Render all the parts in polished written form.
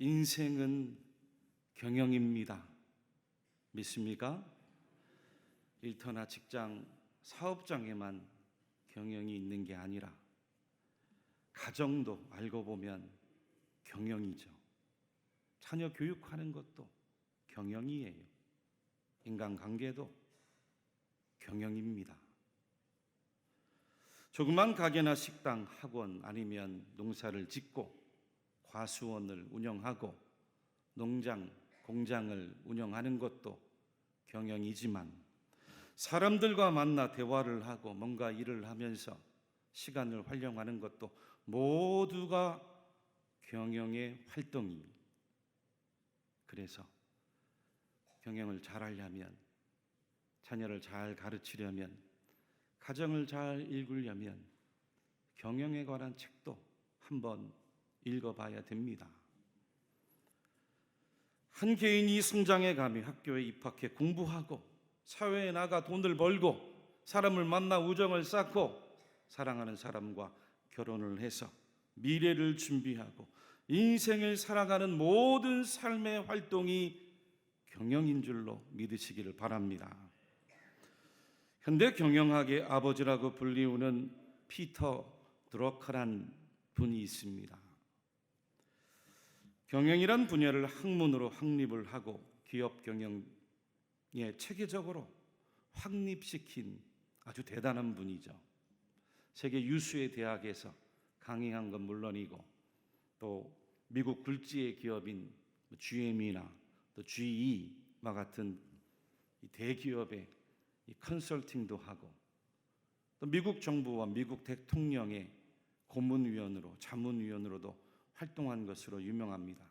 인생은 경영입니다. 믿습니까? 일터나 직장, 사업장에만 경영이 있는 게 아니라 가정도 알고 보면 경영이죠. 자녀 교육하는 것도 경영이에요. 인간관계도 경영입니다. 조그만 가게나 식당, 학원 아니면 농사를 짓고 과수원을 운영하고 농장, 공장을 운영하는 것도 경영이지만 사람들과 만나 대화를 하고 뭔가 일을 하면서 시간을 활용하는 것도 모두가 경영의 활동이. 그래서 경영을 잘 하려면, 자녀를 잘 가르치려면, 가정을 잘 이끌려면 경영에 관한 책도 한번 읽어봐야 됩니다. 한 개인이 성장해 가며 학교에 입학해 공부하고 사회에 나가 돈을 벌고 사람을 만나 우정을 쌓고 사랑하는 사람과 결혼을 해서 미래를 준비하고 인생을 살아가는 모든 삶의 활동이 경영인 줄로 믿으시기를 바랍니다. 현대 경영학의 아버지라고 불리우는 피터 드러커란 분이 있습니다. 경영이란 분야를 학문으로 확립을 하고 기업 경영에 체계적으로 확립시킨 아주 대단한 분이죠. 세계 유수의 대학에서 강의한 건 물론이고 또 미국 굴지의 기업인 GM이나 또 GE와 같은 대기업의 컨설팅도 하고 또 미국 정부와 미국 대통령의 고문위원으로 자문위원으로도 활동한 것으로 유명합니다.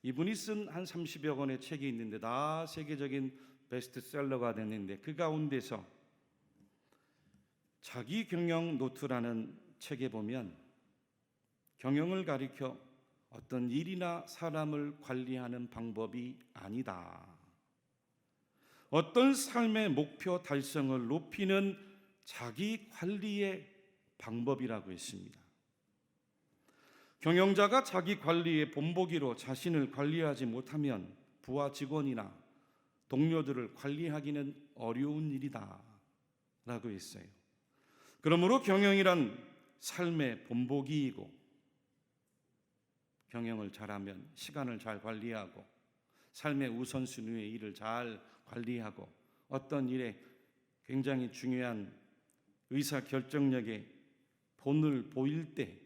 이분이 쓴 한 30여 권의 책이 있는데 다 세계적인 베스트셀러가 됐는데 그 가운데서 자기 경영 노트라는 책에 보면 경영을 가리켜 어떤 일이나 사람을 관리하는 방법이 아니다. 어떤 삶의 목표 달성을 높이는 자기 관리의 방법이라고 했습니다. 경영자가 자기 관리의 본보기로 자신을 관리하지 못하면 부하 직원이나 동료들을 관리하기는 어려운 일이다 라고 했어요. 그러므로 경영이란 삶의 본보기이고 경영을 잘하면 시간을 잘 관리하고 삶의 우선순위의 일을 잘 관리하고 어떤 일에 굉장히 중요한 의사결정력에 본을 보일 때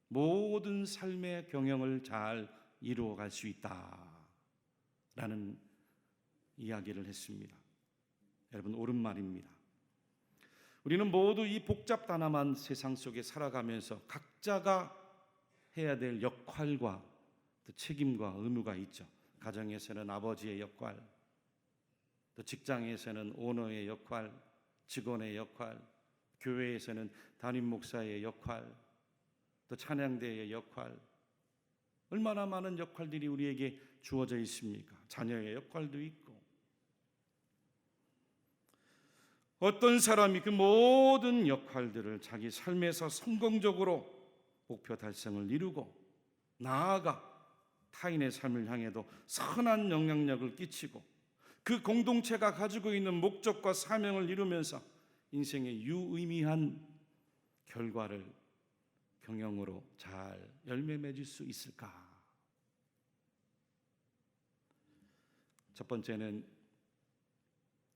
모든 삶의 경영을 잘 이루어갈 수 있다라는 이야기를 했습니다. 여러분, 옳은 말입니다. 우리는 모두 이 복잡다남한 세상 속에 살아가면서 각자가 해야 될 역할과 또 책임과 의무가 있죠. 가정에서는 아버지의 역할, 또 직장에서는 오너의 역할, 직원의 역할, 교회에서는 담임 목사의 역할, 또 찬양대의 역할, 얼마나 많은 역할들이 우리에게 주어져 있습니까? 자녀의 역할도 있고 어떤 사람이 그 모든 역할들을 자기 삶에서 성공적으로 목표 달성을 이루고 나아가 타인의 삶을 향해도 선한 영향력을 끼치고 그 공동체가 가지고 있는 목적과 사명을 이루면서 인생의 유의미한 결과를 경영으로 잘 열매 맺을 수 있을까? 첫 번째는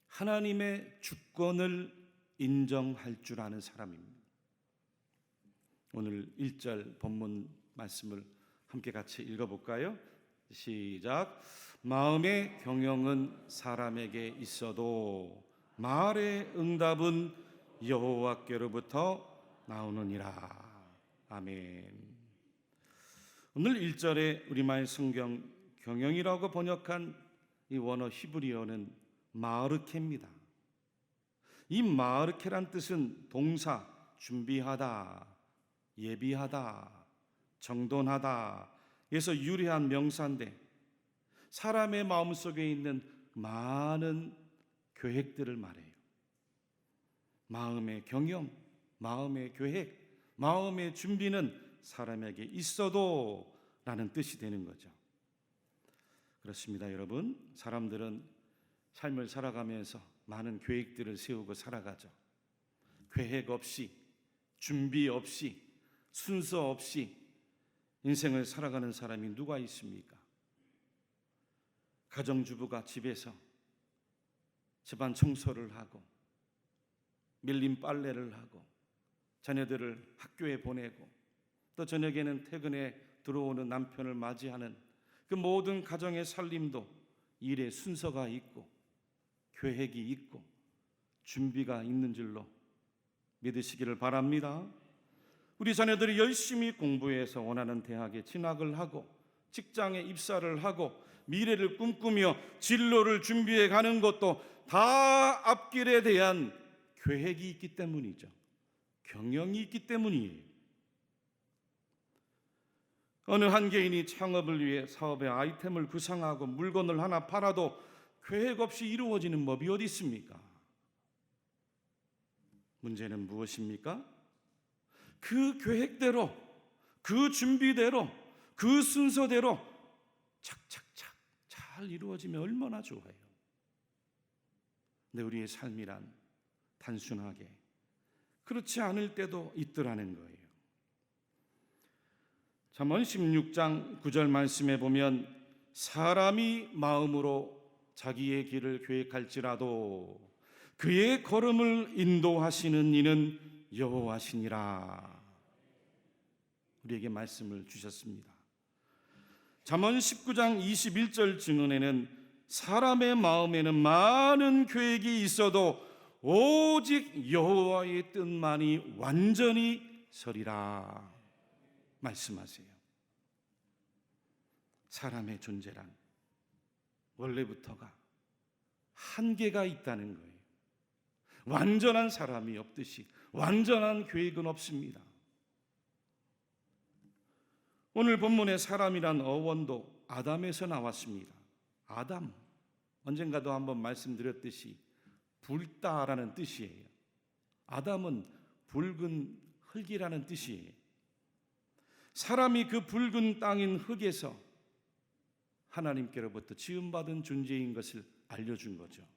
하나님의 주권을 인정할 줄 아는 사람입니다. 오늘 1절 본문 말씀을 함께 같이 읽어볼까요? 시작. 마음의 경영은 사람에게 있어도 말의 응답은 여호와께로부터 나오느니라. 아멘. 오늘 1절에 우리말 성경 경영이라고 번역한 이 원어 히브리어는 마르케입니다. 이 마르케란 뜻은 동사 준비하다, 예비하다, 정돈하다 에서 유래한 명사인데 사람의 마음속에 있는 많은 계획들을 말해요. 마음의 경영, 마음의 계획, 마음의 준비는 사람에게 있어도 라는 뜻이 되는 거죠. 그렇습니다, 여러분. 사람들은 삶을 살아가면서 많은 계획들을 세우고 살아가죠. 계획 없이, 준비 없이, 순서 없이 인생을 살아가는 사람이 누가 있습니까? 가정주부가 집에서 집안 청소를 하고 밀린 빨래를 하고 자녀들을 학교에 보내고 또 저녁에는 퇴근에 들어오는 남편을 맞이하는 그 모든 가정의 살림도 일의 순서가 있고 계획이 있고 준비가 있는 줄로 믿으시기를 바랍니다. 우리 자녀들이 열심히 공부해서 원하는 대학에 진학을 하고 직장에 입사를 하고 미래를 꿈꾸며 진로를 준비해 가는 것도 다 앞길에 대한 계획이 있기 때문이죠. 경영이 있기 때문이에요. 어느 한 개인이 창업을 위해 사업의 아이템을 구상하고 물건을 하나 팔아도 계획 없이 이루어지는 법이 어디 있습니까? 문제는 무엇입니까? 그 계획대로, 그 준비대로, 그 순서대로 착착착 잘 이루어지면 얼마나 좋아요. 근데 우리의 삶이란 단순하게 그렇지 않을 때도 있더라는 거예요. 잠언 16장 9절 말씀에 보면 사람이 마음으로 자기의 길을 계획할지라도 그의 걸음을 인도하시는 이는 여호와시니라. 우리에게 말씀을 주셨습니다. 잠언 19장 21절 증언에는 사람의 마음에는 많은 계획이 있어도 오직 여호와의 뜻만이 완전히 서리라 말씀하세요. 사람의 존재란 원래부터가 한계가 있다는 거예요. 완전한 사람이 없듯이 완전한 계획은 없습니다. 오늘 본문의 사람이란 어원도 아담에서 나왔습니다. 아담, 언젠가도 한번 말씀드렸듯이 붉다라는 뜻이에요. 아담은 붉은 흙이라는 뜻이에요. 사람이 그 붉은 땅인 흙에서 하나님께로부터 지음받은 존재인 것을 알려준 거죠.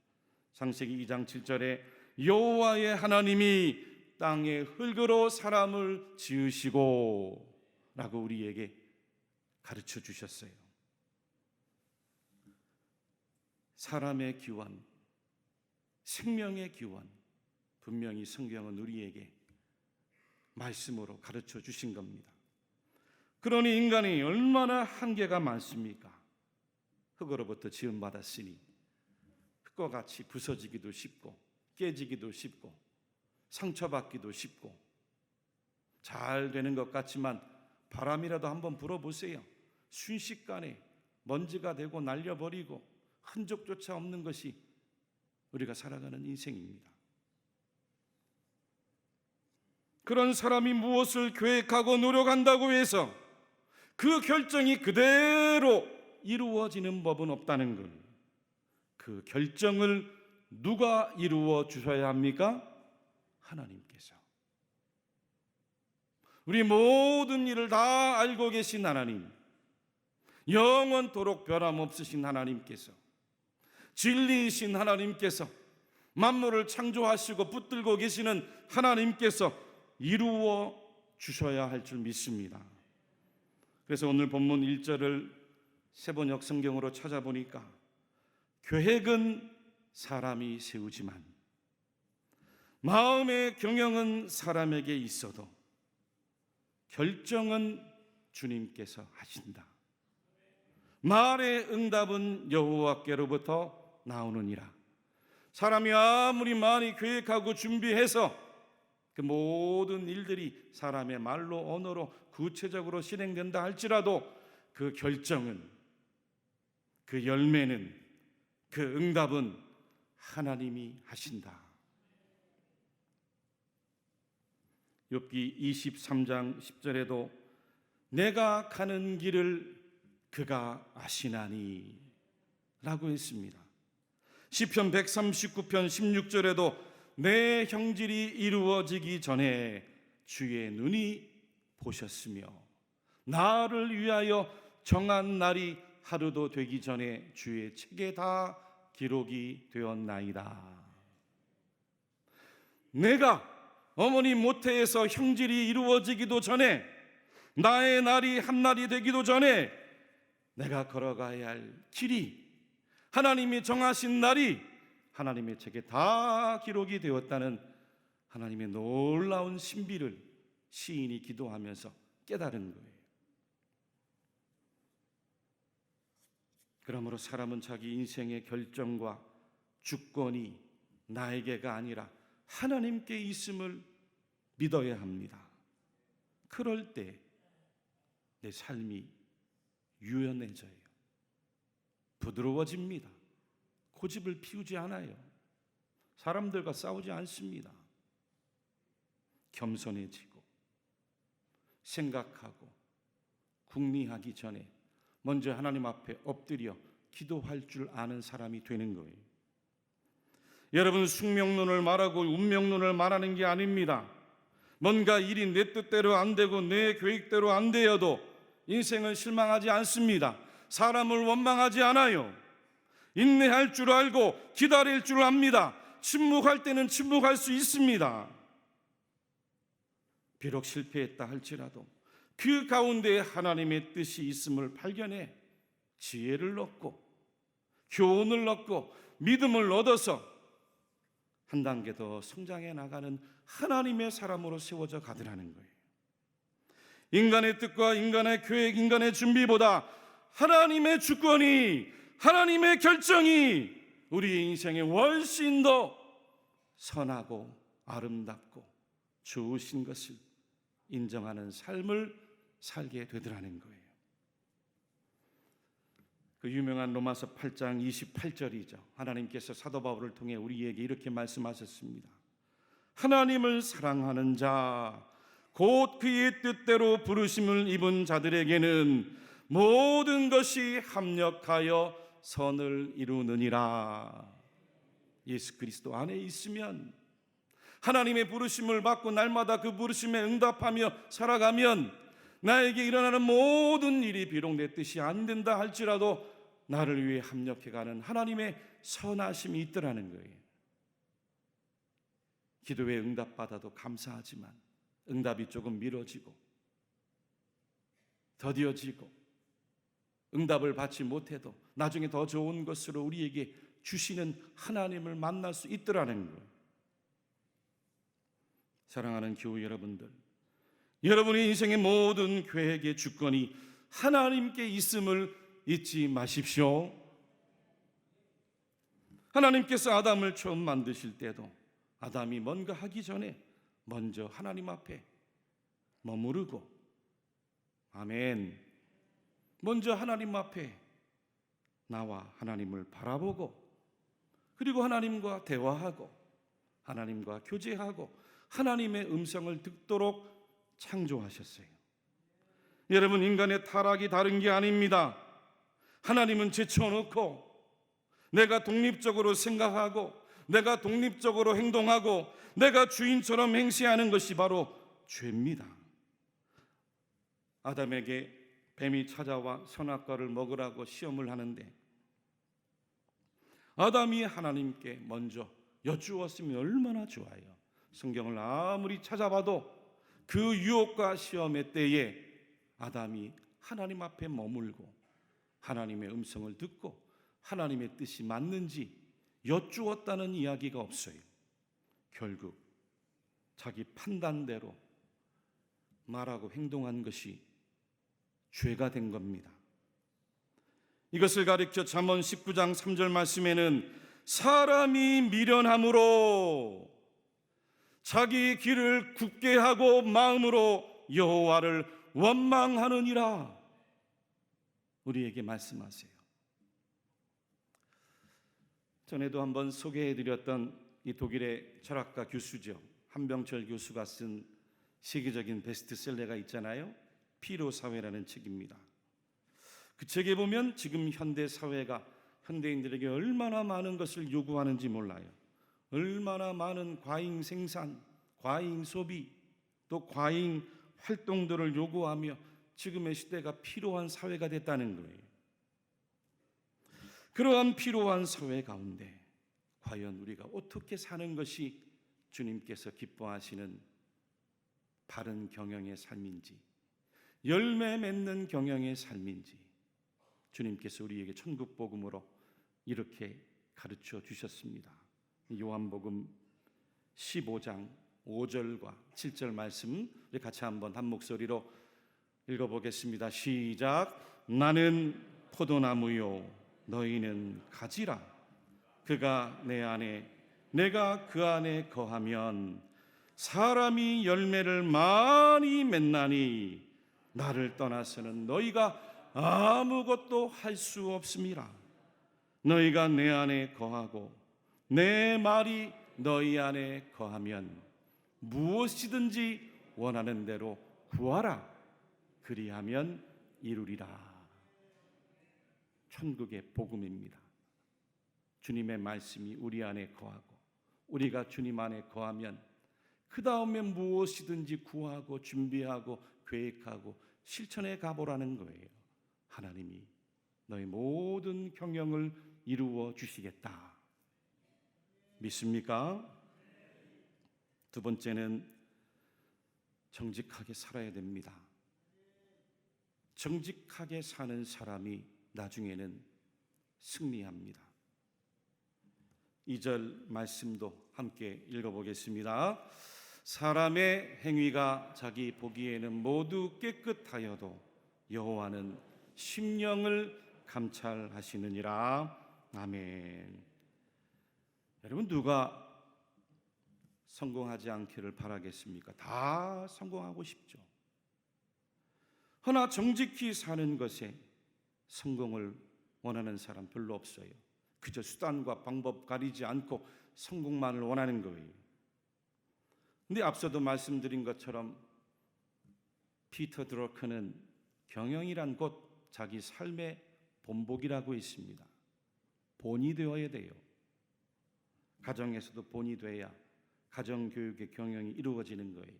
창세기 2장 7절에 여호와의 하나님이 땅의 흙으로 사람을 지으시고 라고 우리에게 가르쳐 주셨어요. 사람의 기원, 생명의 기원, 분명히 성경은 우리에게 말씀으로 가르쳐 주신 겁니다. 그러니 인간이 얼마나 한계가 많습니까? 흙으로부터 지음받았으니 흙과 같이 부서지기도 쉽고 깨지기도 쉽고 상처받기도 쉽고 잘 되는 것 같지만 바람이라도 한번 불어보세요. 순식간에 먼지가 되고 날려버리고 흔적조차 없는 것이 우리가 살아가는 인생입니다. 그런 사람이 무엇을 계획하고 노력한다고 해서 그 결정이 그대로 이루어지는 법은 없다는 것. 그 결정을 누가 이루어 주셔야 합니까? 하나님께서. 우리 모든 일을 다 알고 계신 하나님, 영원토록 변함없으신 하나님께서, 진리이신 하나님께서, 만물을 창조하시고 붙들고 계시는 하나님께서 이루어 주셔야 할 줄 믿습니다. 그래서 오늘 본문 1절을 세번역 성경으로 찾아보니까 계획은 사람이 세우지만 마음의 경영은 사람에게 있어도 결정은 주님께서 하신다. 말의 응답은 여호와께로부터 나오느니라. 사람이 아무리 많이 계획하고 준비해서 그 모든 일들이 사람의 말로 언어로 구체적으로 실행된다 할지라도 그 결정은, 그 열매는, 그 응답은 하나님이 하신다. 욥기 23장 10절에도 내가 가는 길을 그가 아시나니 라고 했습니다. 시편 139편 16절에도 내 형질이 이루어지기 전에 주의 눈이 보셨으며 나를 위하여 정한 날이 하루도 되기 전에 주의 책에 다 기록이 되었나이다. 내가 어머니 모태에서 형질이 이루어지기도 전에, 나의 날이 한 날이 되기도 전에 내가 걸어가야 할 길이, 하나님이 정하신 날이 하나님의 책에 다 기록이 되었다는 하나님의 놀라운 신비를 시인이 기도하면서 깨달은 거예요. 그러므로 사람은 자기 인생의 결정과 주권이 나에게가 아니라 하나님께 있음을 믿어야 합니다. 그럴 때 내 삶이 유연해져요. 부드러워집니다. 고집을 피우지 않아요. 사람들과 싸우지 않습니다. 겸손해지고 생각하고 궁리하기 전에 먼저 하나님 앞에 엎드려 기도할 줄 아는 사람이 되는 거예요. 여러분, 숙명론을 말하고 운명론을 말하는 게 아닙니다. 뭔가 일이 내 뜻대로 안 되고 내 계획대로 안 되어도 인생은 실망하지 않습니다. 사람을 원망하지 않아요. 인내할 줄 알고 기다릴 줄 압니다. 침묵할 때는 침묵할 수 있습니다. 비록 실패했다 할지라도 그 가운데 하나님의 뜻이 있음을 발견해 지혜를 얻고 교훈을 얻고 믿음을 얻어서 한 단계 더 성장해 나가는 하나님의 사람으로 세워져 가더라는 거예요. 인간의 뜻과 인간의 계획, 인간의 준비보다 하나님의 주권이, 하나님의 결정이 우리의 인생에 훨씬 더 선하고 아름답고 좋으신 것을 인정하는 삶을 살게 되더라는 거예요. 그 유명한 로마서 8장 28절이죠. 하나님께서 사도 바울을 통해 우리에게 이렇게 말씀하셨습니다. 하나님을 사랑하는 자, 곧 그의 뜻대로 부르심을 입은 자들에게는 모든 것이 합력하여 선을 이루느니라. 예수 그리스도 안에 있으면, 하나님의 부르심을 받고 날마다 그 부르심에 응답하며 살아가면 나에게 일어나는 모든 일이 비록 내 뜻이 안 된다 할지라도 나를 위해 합력해가는 하나님의 선하심이 있더라는 거예요. 기도에 응답받아도 감사하지만 응답이 조금 미뤄지고 더디어지고 응답을 받지 못해도 나중에 더 좋은 것으로 우리에게 주시는 하나님을 만날 수 있더라는 거예요. 사랑하는 교우 여러분들, 여러분의 인생의 모든 계획의 주권이 하나님께 있음을 잊지 마십시오. 하나님께서 아담을 처음 만드실 때도 아담이 뭔가 하기 전에 먼저 하나님 앞에 머무르고, 아멘, 먼저 하나님 앞에 나와 하나님을 바라보고, 그리고 하나님과 대화하고 하나님과 교제하고 하나님의 음성을 듣도록 창조하셨어요. 여러분, 인간의 타락이 다른 게 아닙니다. 하나님은 제쳐놓고 내가 독립적으로 생각하고 내가 독립적으로 행동하고 내가 주인처럼 행세하는 것이 바로 죄입니다. 아담에게 뱀이 찾아와 선악과를 먹으라고 시험을 하는데 아담이 하나님께 먼저 여쭈었으면 얼마나 좋아요. 성경을 아무리 찾아봐도 그 유혹과 시험의 때에 아담이 하나님 앞에 머물고 하나님의 음성을 듣고 하나님의 뜻이 맞는지 여쭈었다는 이야기가 없어요. 결국 자기 판단대로 말하고 행동한 것이 죄가 된 겁니다. 이것을 가리켜 잠언 19장 3절 말씀에는 사람이 미련함으로 자기 길을 굳게 하고 마음으로 여호와를 원망하느니라 우리에게 말씀하세요. 전에도 한번 소개해드렸던 이 독일의 철학가 교수죠. 한병철 교수가 쓴 세계적인 베스트셀러가 있잖아요. 피로 사회라는 책입니다. 그 책에 보면 지금 현대 사회가 현대인들에게 얼마나 많은 것을 요구하는지 몰라요. 얼마나 많은 과잉 생산, 과잉 소비, 또 과잉 활동들을 요구하며 지금의 시대가 필요한 사회가 됐다는 거예요. 그러한 필요한 사회 가운데 과연 우리가 어떻게 사는 것이 주님께서 기뻐하시는 바른 경영의 삶인지, 열매 맺는 경영의 삶인지 주님께서 우리에게 천국 복음으로 이렇게 가르쳐 주셨습니다. 요한복음 15장 5절과 7절 말씀 우리 같이 한번 한 목소리로 읽어보겠습니다. 시작. 나는 포도나무요 너희는 가지라. 그가 내 안에 내가 그 안에 거하면 사람이 열매를 많이 맺나니 나를 떠나서는 너희가 아무것도 할 수 없음이라. 너희가 내 안에 거하고 내 말이 너희 안에 거하면 무엇이든지 원하는 대로 구하라. 그리하면 이루리라. 천국의 복음입니다. 주님의 말씀이 우리 안에 거하고 우리가 주님 안에 거하면 그 다음에 무엇이든지 구하고 준비하고 계획하고 실천해 가보라는 거예요. 하나님이 너희 모든 경영을 이루어 주시겠다. 믿습니까? 두 번째는 정직하게 살아야 됩니다. 정직하게 사는 사람이 나중에는 승리합니다. 2절 말씀도 함께 읽어보겠습니다. 사람의 행위가 자기 보기에는 모두 깨끗하여도 여호와는 심령을 감찰하시느니라. 아멘. 여러분, 누가 성공하지 않기를 바라겠습니까? 다 성공하고 싶죠. 허나 정직히 사는 것에 성공을 원하는 사람 별로 없어요. 그저 수단과 방법 가리지 않고 성공만을 원하는 거예요. 근데 앞서도 말씀드린 것처럼 피터 드러크는 경영이란 곧 자기 삶의 본복이라고 했습니다. 본이 되어야 돼요. 가정에서도 본이 돼야 가정교육의 경영이 이루어지는 거예요.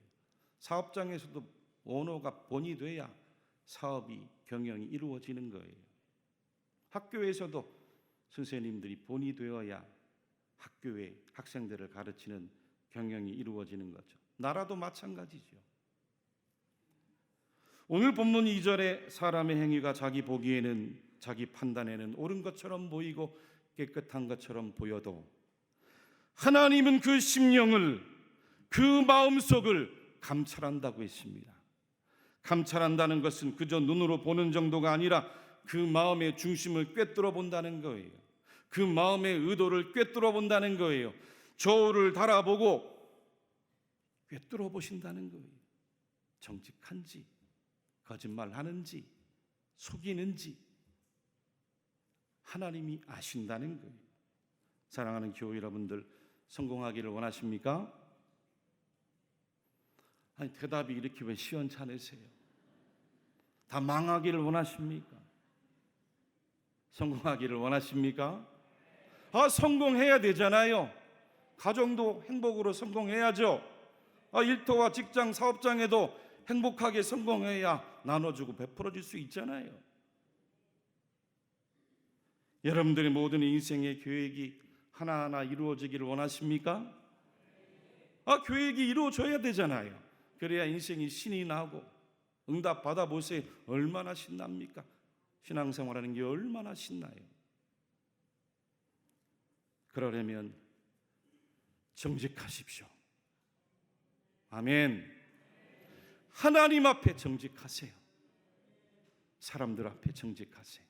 사업장에서도 오너가 본이 돼야 사업이 경영이 이루어지는 거예요. 학교에서도 선생님들이 본이 되어야 학교의 학생들을 가르치는 경영이 이루어지는 거죠. 나라도 마찬가지죠. 오늘 본문 2절에 사람의 행위가 자기 보기에는 자기 판단에는 옳은 것처럼 보이고 깨끗한 것처럼 보여도 하나님은 그 심령을 그 마음속을 감찰한다고 했습니다. 감찰한다는 것은 그저 눈으로 보는 정도가 아니라 그 마음의 중심을 꿰뚫어 본다는 거예요. 그 마음의 의도를 꿰뚫어 본다는 거예요. 저울을 달아보고 꿰뚫어 보신다는 거예요. 정직한지, 거짓말하는지, 속이는지 하나님이 아신다는 거예요. 사랑하는 교회 여러분들, 성공하기를 원하십니까? 아니, 대답이 이렇게 왜 시원찮으세요? 다 망하기를 원하십니까? 성공하기를 원하십니까? 성공해야 되잖아요. 가정도 행복으로 성공해야죠. 일터와 직장, 사업장에도 행복하게 성공해야 나눠주고 베풀어줄 수 있잖아요. 여러분들의 모든 인생의 계획이 하나하나 이루어지기를 원하십니까? 계획이 이루어져야 되잖아요. 그래야 인생이 신이 나고 응답 받아보세요. 얼마나 신납니까? 신앙생활하는 게 얼마나 신나요. 그러려면 정직하십시오. 아멘. 하나님 앞에 정직하세요. 사람들 앞에 정직하세요.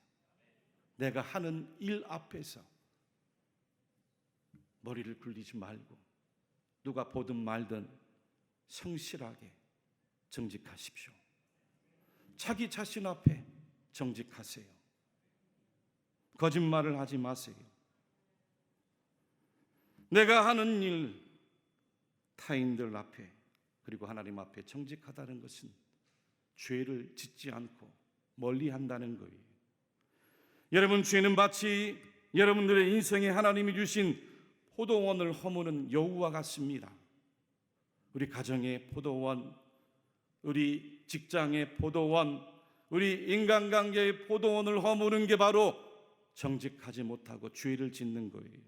내가 하는 일 앞에서 머리를 굴리지 말고 누가 보든 말든 성실하게 정직하십시오. 자기 자신 앞에 정직하세요. 거짓말을 하지 마세요. 내가 하는 일 타인들 앞에 그리고 하나님 앞에 정직하다는 것은 죄를 짓지 않고 멀리 한다는 거예요. 여러분, 죄는 마치 여러분들의 인생에 하나님이 주신 포도원을 허무는 여우와 같습니다. 우리 가정의 포도원, 우리 직장의 포도원, 우리 인간관계의 포도원을 허무는 게 바로 정직하지 못하고 죄를 짓는 거예요.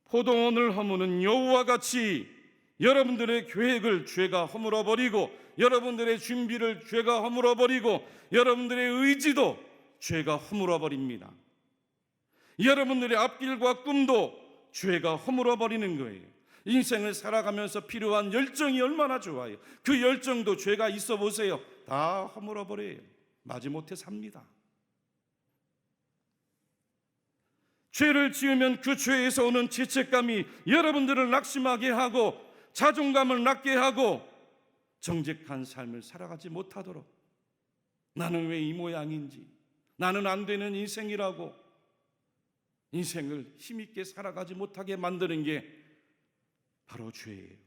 포도원을 허무는 여우와 같이 여러분들의 계획을 죄가 허물어버리고, 여러분들의 준비를 죄가 허물어버리고, 여러분들의 의지도 죄가 허물어버립니다. 여러분들의 앞길과 꿈도 죄가 허물어버리는 거예요. 인생을 살아가면서 필요한 열정이 얼마나 좋아요. 그 열정도 죄가 있어 보세요. 다 허물어버려요. 마지못해 삽니다. 죄를 지으면 그 죄에서 오는 죄책감이 여러분들을 낙심하게 하고 자존감을 낮게 하고 정직한 삶을 살아가지 못하도록, 나는 왜 이 모양인지, 나는 안 되는 인생이라고 인생을 힘있게 살아가지 못하게 만드는 게 바로 죄예요.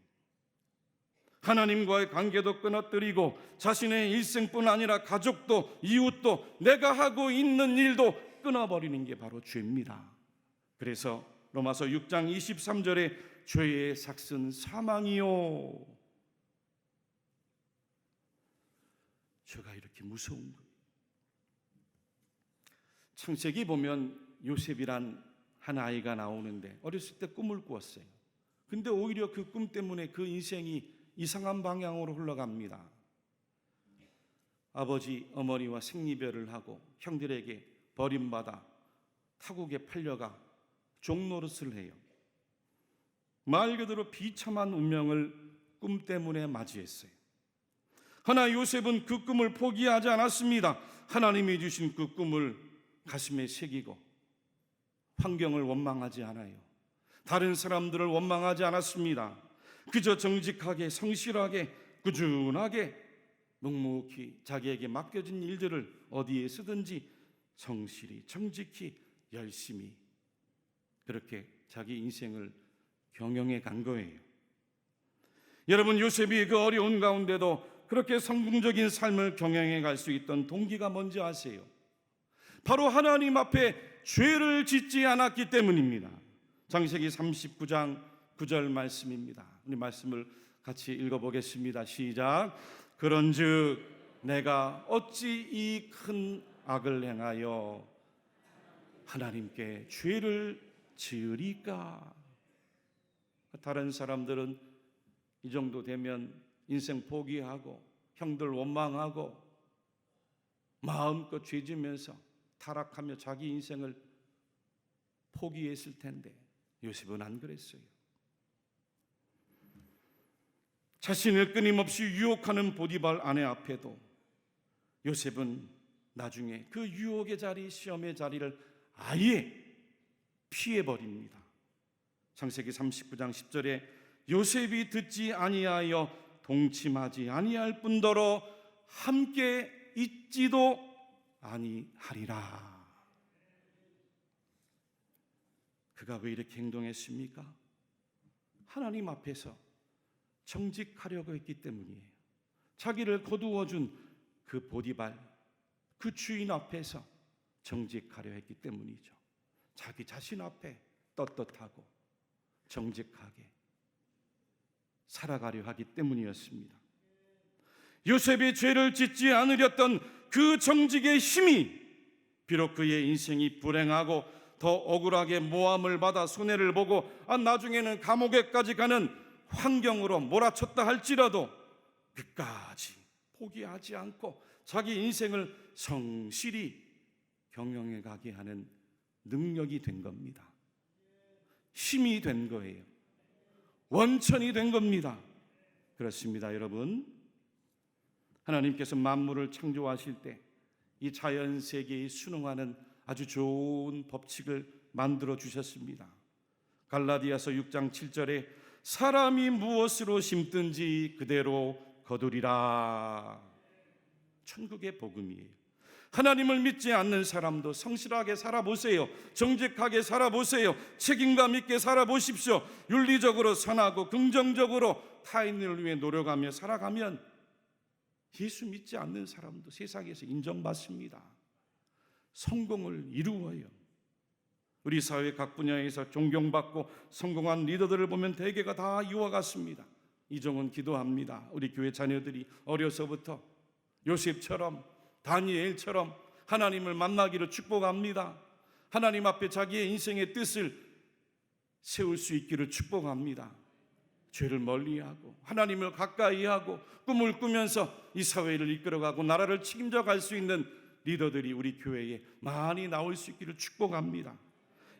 하나님과의 관계도 끊어뜨리고 자신의 일생뿐 아니라 가족도 이웃도 내가 하고 있는 일도 끊어버리는 게 바로 죄입니다. 그래서 로마서 6장 23절에 죄의 삭은 사망이요. 죄가 이렇게 무서운 거예요. 창세기 보면 요셉이란 한 아이가 나오는데 어렸을 때 꿈을 꾸었어요. 근데 오히려 그 꿈 때문에 그 인생이 이상한 방향으로 흘러갑니다. 아버지 어머니와 생리별을 하고 형들에게 버림받아 타국에 팔려가 종노릇을 해요. 말 그대로 비참한 운명을 꿈 때문에 맞이했어요. 그러나 요셉은 그 꿈을 포기하지 않았습니다. 하나님이 주신 그 꿈을 가슴에 새기고 환경을 원망하지 않아요. 다른 사람들을 원망하지 않았습니다. 그저 정직하게 성실하게 꾸준하게 묵묵히 자기에게 맡겨진 일들을 어디에 쓰든지 성실히 정직히 열심히 그렇게 자기 인생을 경영해 간 거예요. 여러분, 요셉이 그 어려운 가운데도 그렇게 성공적인 삶을 경영해 갈 수 있던 동기가 뭔지 아세요? 바로 하나님 앞에 죄를 짓지 않았기 때문입니다. 창세기 39장 9절 말씀입니다. 우리 말씀을 같이 읽어보겠습니다. 시작. 그런즉 내가 어찌 이 큰 악을 행하여 하나님께 죄를 지으리까? 다른 사람들은 이 정도 되면 인생 포기하고 형들 원망하고 마음껏 죄지면서 타락하며 자기 인생을 포기했을 텐데 요셉은 안 그랬어요. 자신을 끊임없이 유혹하는 보디발 아내 앞에도 요셉은 나중에 그 유혹의 자리, 시험의 자리를 아예 피해버립니다. 창세기 39장 10절에 요셉이 듣지 아니하여 동침하지 아니할 뿐더러 함께 있지도 아니하리라. 그가 왜 이렇게 행동했습니까? 하나님 앞에서 정직하려고 했기 때문이에요. 자기를 거두어준 그 보디발, 그 주인 앞에서 정직하려 했기 때문이죠. 자기 자신 앞에 떳떳하고 정직하게 살아가려 하기 때문이었습니다. 요셉이 죄를 짓지 않으렸던 그 정직의 힘이 비록 그의 인생이 불행하고 더 억울하게 모함을 받아 손해를 보고 나중에는 감옥에까지 가는 환경으로 몰아쳤다 할지라도 끝까지 포기하지 않고 자기 인생을 성실히 경영해 가게 하는 능력이 된 겁니다. 힘이 된 거예요. 원천이 된 겁니다. 그렇습니다, 여러분. 하나님께서 만물을 창조하실 때 이 자연 세계에 순응하는 아주 좋은 법칙을 만들어 주셨습니다. 갈라디아서 6장 7절에 사람이 무엇으로 심든지 그대로 거두리라. 천국의 복음이에요. 하나님을 믿지 않는 사람도 성실하게 살아보세요. 정직하게 살아보세요. 책임감 있게 살아보십시오. 윤리적으로 선하고 긍정적으로 타인을 위해 노력하며 살아가면 예수 믿지 않는 사람도 세상에서 인정받습니다. 성공을 이루어요. 우리 사회 각 분야에서 존경받고 성공한 리더들을 보면 대개가 다 이와 같습니다. 이종은 기도합니다. 우리 교회 자녀들이 어려서부터 요셉처럼 다니엘처럼 하나님을 만나기를 축복합니다. 하나님 앞에 자기의 인생의 뜻을 세울 수 있기를 축복합니다. 죄를 멀리하고 하나님을 가까이하고 꿈을 꾸면서 이 사회를 이끌어가고 나라를 책임져 갈 수 있는 리더들이 우리 교회에 많이 나올 수 있기를 축복합니다.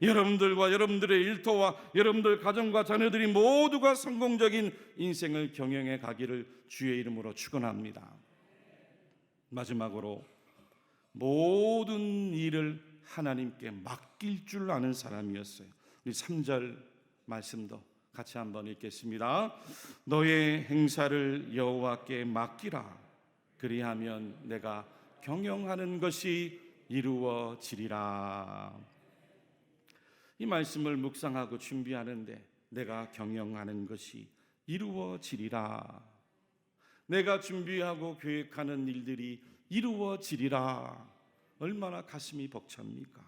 여러분들과 여러분들의 일터와 여러분들 가정과 자녀들이 모두가 성공적인 인생을 경영해 가기를 주의 이름으로 축원합니다. 마지막으로 모든 일을 하나님께 맡길 줄 아는 사람이었어요. 우리 3절 말씀도 같이 한번 읽겠습니다. 너의 행사를 여호와께 맡기라. 그리하면 내가 경영하는 것이 이루어지리라. 이 말씀을 묵상하고 준비하는데 내가 경영하는 것이 이루어지리라. 내가 준비하고 계획하는 일들이 이루어지리라. 얼마나 가슴이 벅찹니까?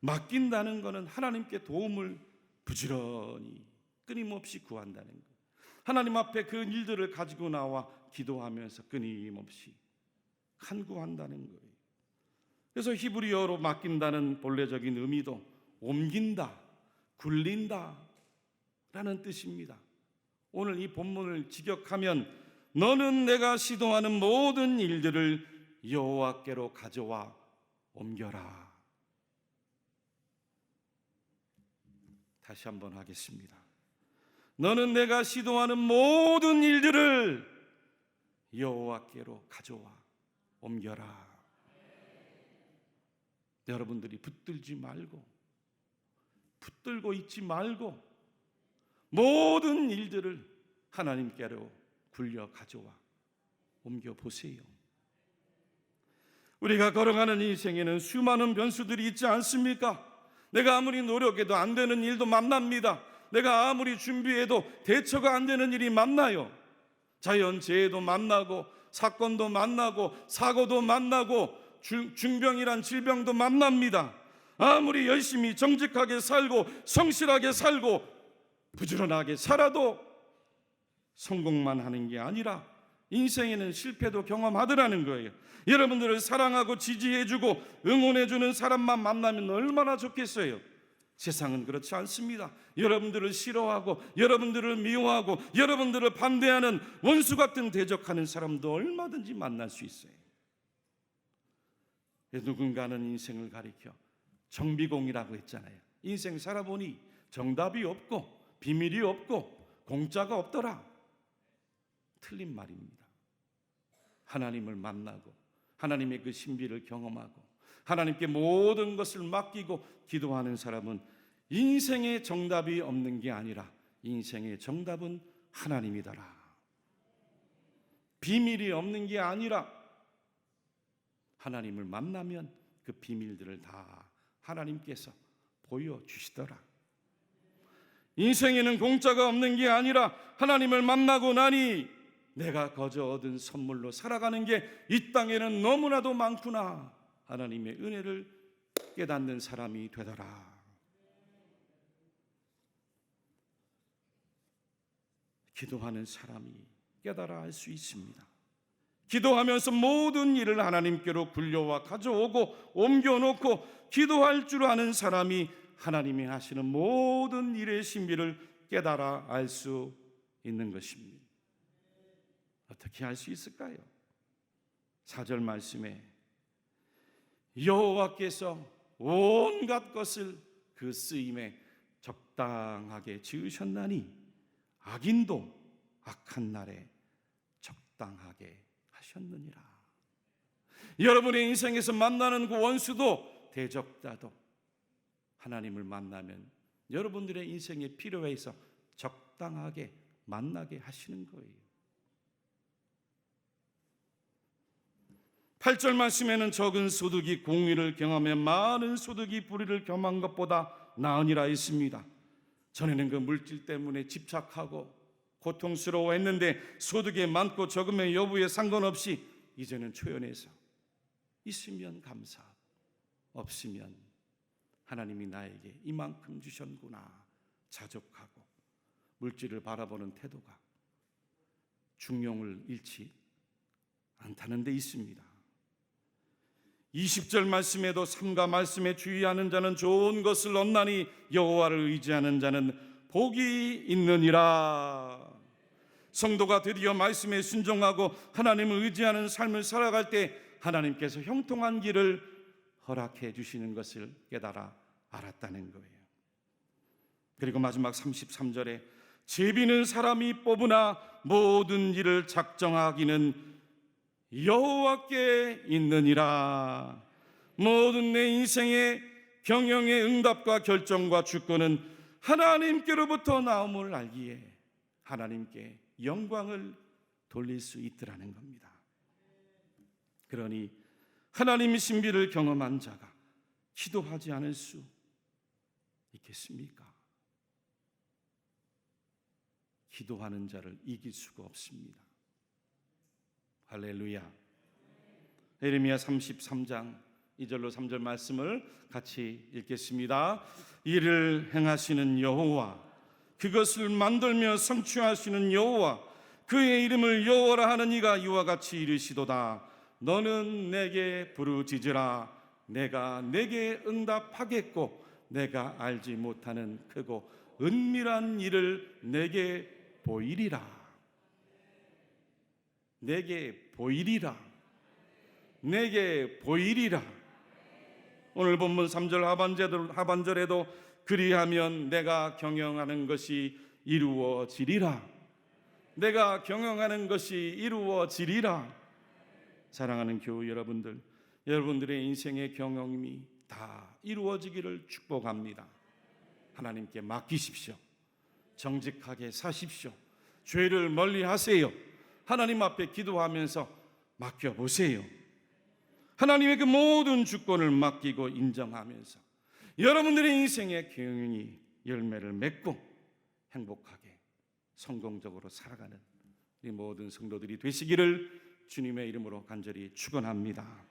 맡긴다는 것은 하나님께 도움을 부지런히 끊임없이 구한다는 것. 하나님 앞에 그 일들을 가지고 나와 기도하면서 끊임없이 간구한다는 거예요. 그래서 히브리어로 맡긴다는 본래적인 의미도 옮긴다, 굴린다 라는 뜻입니다. 오늘 이 본문을 직역하면 너는 내가 시도하는 모든 일들을 여호와께로 가져와 옮겨라. 다시 한번 하겠습니다. 너는 내가 시도하는 모든 일들을 여호와께로 가져와 옮겨라. 여러분들이 붙들지 말고 붙들고 있지 말고 모든 일들을 하나님께로 굴려 가져와 옮겨 보세요. 우리가 걸어가는 인생에는 수많은 변수들이 있지 않습니까? 내가 아무리 노력해도 안 되는 일도 만납니다. 내가 아무리 준비해도 대처가 안 되는 일이 만나요. 자연재해도 만나고 사건도 만나고 사고도 만나고 중병이란 질병도 만납니다. 아무리 열심히 정직하게 살고 성실하게 살고 부지런하게 살아도 성공만 하는 게 아니라 인생에는 실패도 경험하더라는 거예요. 여러분들을 사랑하고 지지해주고 응원해주는 사람만 만나면 얼마나 좋겠어요. 세상은 그렇지 않습니다. 여러분들을 싫어하고 여러분들을 미워하고 여러분들을 반대하는 원수 같은 대적하는 사람도 얼마든지 만날 수 있어요. 누군가는 인생을 가리켜 정비공이라고 했잖아요. 인생 살아보니 정답이 없고 비밀이 없고 공짜가 없더라. 틀린 말입니다. 하나님을 만나고 하나님의 그 신비를 경험하고 하나님께 모든 것을 맡기고 기도하는 사람은 인생의 정답이 없는 게 아니라 인생의 정답은 하나님이더라. 비밀이 없는 게 아니라 하나님을 만나면 그 비밀들을 다 하나님께서 보여주시더라. 인생에는 공짜가 없는 게 아니라 하나님을 만나고 나니 내가 거저 얻은 선물로 살아가는 게 이 땅에는 너무나도 많구나. 하나님의 은혜를 깨닫는 사람이 되더라. 기도하는 사람이 깨달아 알 수 있습니다. 기도하면서 모든 일을 하나님께로 굴려와 가져오고 옮겨놓고 기도할 줄 아는 사람이 하나님이 하시는 모든 일의 신비를 깨달아 알 수 있는 것입니다. 어떻게 할 수 있을까요? 4절 말씀에 여호와께서 온갖 것을 그 쓰임에 적당하게 지으셨나니 악인도 악한 날에 적당하게 하셨느니라. 여러분의 인생에서 만나는 그 원수도 대적자도 하나님을 만나면 여러분들의 인생에 필요해서 적당하게 만나게 하시는 거예요. 8절 말씀에는 적은 소득이 공의를 경하며 많은 소득이 불의를 경한 것보다 나으니라 했습니다. 전에는 그 물질 때문에 집착하고 고통스러워했는데 소득이 많고 적음의 여부에 상관없이 이제는 초연해서 있으면 감사, 없으면 하나님이 나에게 이만큼 주셨구나 자족하고 물질을 바라보는 태도가 중용을 잃지 않다는 데 있습니다. 20절 말씀에도 삼가 말씀에 주의하는 자는 좋은 것을 얻나니 여호와를 의지하는 자는 복이 있느니라. 성도가 드디어 말씀에 순종하고 하나님을 의지하는 삶을 살아갈 때 하나님께서 형통한 길을 허락해 주시는 것을 깨달아 알았다는 거예요. 그리고 마지막 33절에 제비는 사람이 뽑으나 모든 일을 작정하기는 여호와께 있느니라. 모든 내 인생의 경영의 응답과 결정과 주권은 하나님께로부터 나옴을 알기에 하나님께 영광을 돌릴 수 있더라는 겁니다. 그러니 하나님의 신비를 경험한 자가 기도하지 않을 수 있겠습니까? 기도하는 자를 이길 수가 없습니다. 할렐루야. 예레미야 33장 2절로 3절 말씀을 같이 읽겠습니다. 이를 행하시는 여호와, 그것을 만들며 성취하시는 여호와, 그의 이름을 여호와라 하는 이가 이와 같이 이르시도다. 너는 내게 부르짖으라. 내가 내게 응답하겠고 내가 알지 못하는 크고 은밀한 일을 내게 보이리라. 내게 보이리라. 내게 보이리라. 오늘 본문 3절 하반절에도 그리하면 내가 경영하는 것이 이루어지리라. 내가 경영하는 것이 이루어지리라. 사랑하는 교우 여러분들, 여러분들의 인생의 경영이 다 이루어지기를 축복합니다. 하나님께 맡기십시오. 정직하게 사십시오. 죄를 멀리 하세요. 하나님 앞에 기도하면서 맡겨보세요. 하나님의 그 모든 주권을 맡기고 인정하면서 여러분들의 인생의 경영이 열매를 맺고 행복하게 성공적으로 살아가는 이 모든 성도들이 되시기를 주님의 이름으로 간절히 축원합니다.